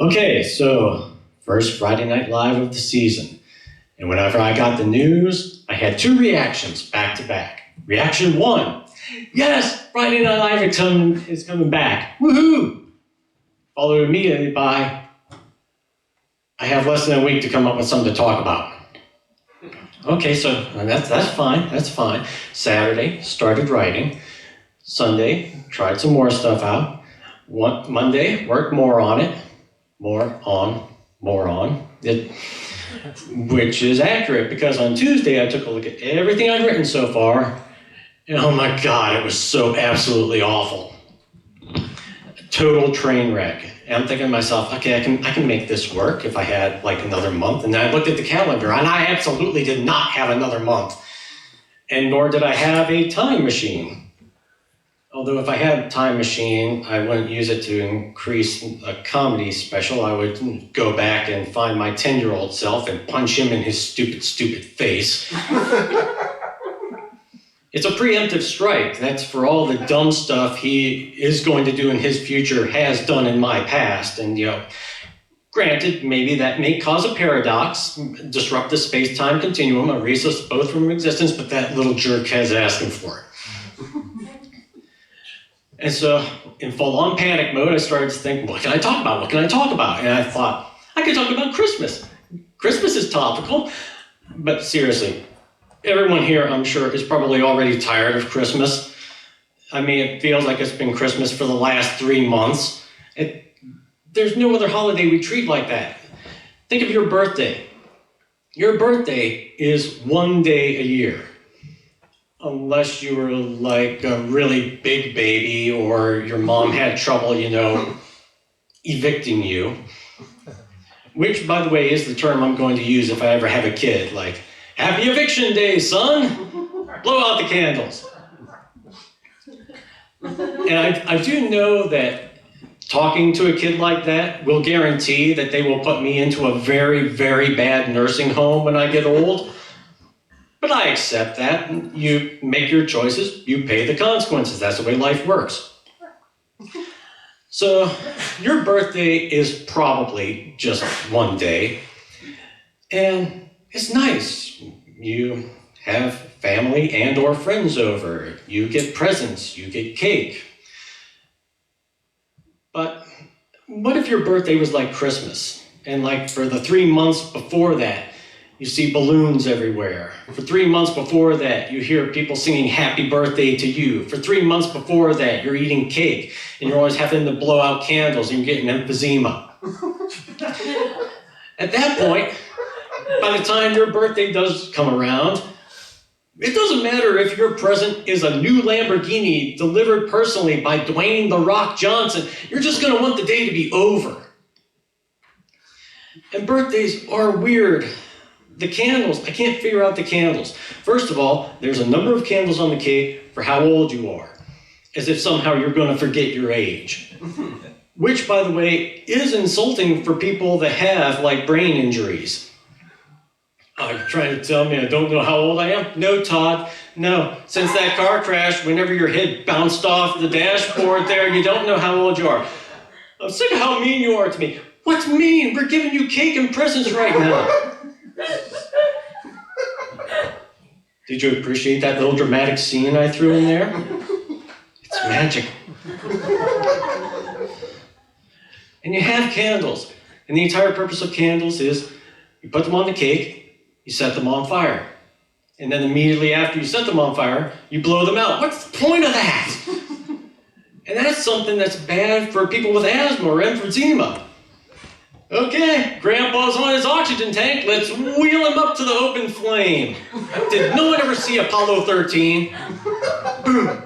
Okay, so first Friday Night Live of the season. And whenever I got the news, I had two reactions back to back. Reaction one, yes, Friday Night Live is coming back. Woohoo! Followed immediately by, I have less than a week to come up with something to talk about. Okay, so that's fine. Saturday, started writing. Sunday, tried some more stuff out. Monday, worked more on it. More on. Which is accurate because on Tuesday I took a look at everything I'd written so far, and oh my God, it was so absolutely awful. Total train wreck. And I'm thinking to myself, okay, I can make this work if I had like another month. And then I looked at the calendar, and I absolutely did not have another month. And nor did I have a time machine. Although if I had a time machine, I wouldn't use it to increase a comedy special. I would go back and find my 10-year-old self and punch him in his stupid face. It's a preemptive strike. That's for all the dumb stuff he is going to do in his future, has done in my past. And, granted, maybe that may cause a paradox, disrupt the space-time continuum, erase us both from existence, but that little jerk has asking for it. And so, in full-on panic mode, I started to think, what can I talk about? And I thought, I could talk about Christmas. Christmas is topical, but seriously, everyone here, I'm sure, is probably already tired of Christmas. I mean, it feels like it's been Christmas for the last 3 months. There's no other holiday we treat like that. Think of your birthday. Your birthday is one day a year. Unless you were like a really big baby or your mom had trouble, evicting you. Which, by the way, is the term I'm going to use if I ever have a kid. Like, happy eviction day, son! Blow out the candles. And I do know that talking to a kid like that will guarantee that they will put me into a very, very bad nursing home when I get old. But I accept that. You make your choices, you pay the consequences. That's the way life works. So your birthday is probably just one day. And it's nice. You have family and or friends over. You get presents, you get cake. But what if your birthday was like Christmas? And like for the 3 months before that, you see balloons everywhere. For 3 months before that, you hear people singing happy birthday to you. For 3 months before that, you're eating cake and you're always having to blow out candles and you're getting emphysema. At that point, by the time your birthday does come around, it doesn't matter if your present is a new Lamborghini delivered personally by Dwayne "The Rock" Johnson. You're just going to want the day to be over. And birthdays are weird. The candles, I can't figure out the candles. First of all, there's a number of candles on the cake for how old you are, as if somehow you're going to forget your age. Which, by the way, is insulting for people that have, like, brain injuries. Are you trying to tell me I don't know how old I am? No, Todd, no. Since that car crash, whenever your head bounced off the dashboard there, you don't know how old you are. I'm sick of how mean you are to me. What's mean? We're giving you cake and presents right now. Did you appreciate that little dramatic scene I threw in there? It's magic. And you have candles. And the entire purpose of candles is you put them on the cake, you set them on fire. And then immediately after you set them on fire, you blow them out. What's the point of that? And that's something that's bad for people with asthma or emphysema. Okay, Grandpa's on his oxygen tank. Let's wheel him up to the open flame. Did no one ever see Apollo 13? Boom.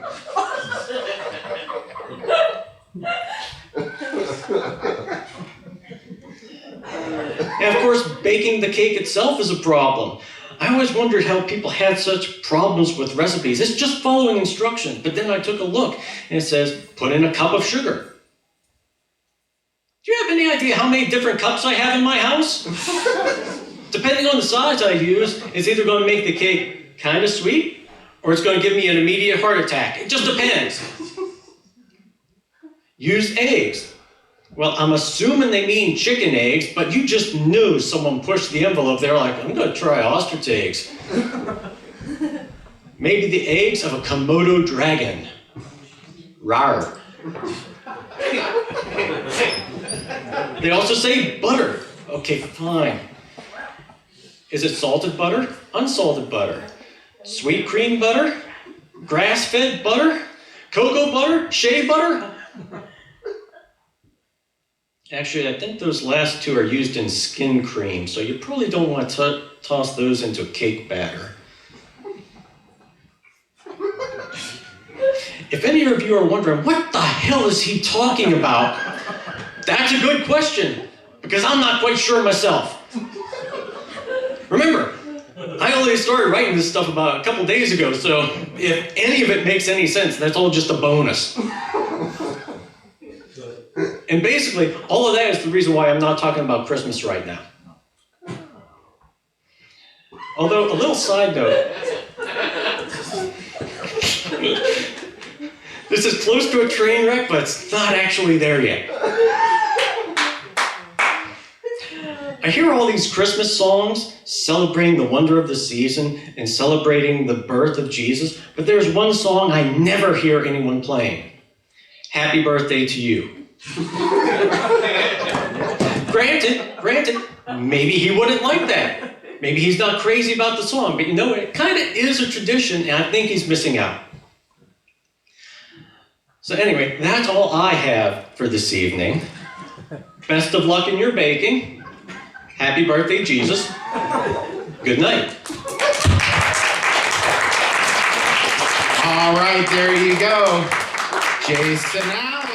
And of course, baking the cake itself is a problem. I always wondered how people had such problems with recipes. It's just following instructions. But then I took a look, and it says, put in a cup of sugar. Do you have any idea how many different cups I have in my house? Depending on the size I use, it's either going to make the cake kind of sweet or it's going to give me an immediate heart attack. It just depends. Use eggs. Well, I'm assuming they mean chicken eggs, but you just knew someone pushed the envelope. They're like, I'm going to try ostrich eggs. Maybe the eggs of a Komodo dragon. Rawr. They also say butter. Okay, fine. Is it salted butter? Unsalted butter? Sweet cream butter? Grass-fed butter? Cocoa butter? Shea butter? Actually, I think those last two are used in skin cream, so you probably don't want to toss those into cake batter. If any of you are wondering, what the hell is he talking about? That's a good question, because I'm not quite sure myself. Remember, I only started writing this stuff about a couple days ago, so if any of it makes any sense, that's all just a bonus. And basically, all of that is the reason why I'm not talking about Christmas right now. Although, a little side note, this is close to a train wreck, but it's not actually there yet. I hear all these Christmas songs celebrating the wonder of the season and celebrating the birth of Jesus, but there's one song I never hear anyone playing. Happy birthday to you. Granted, maybe he wouldn't like that. Maybe he's not crazy about the song, but you know, it kind of is a tradition, and I think he's missing out. So anyway, that's all I have for this evening. Best of luck in your baking. Happy birthday, Jesus. Good night. All right, there you go. Jason Allen.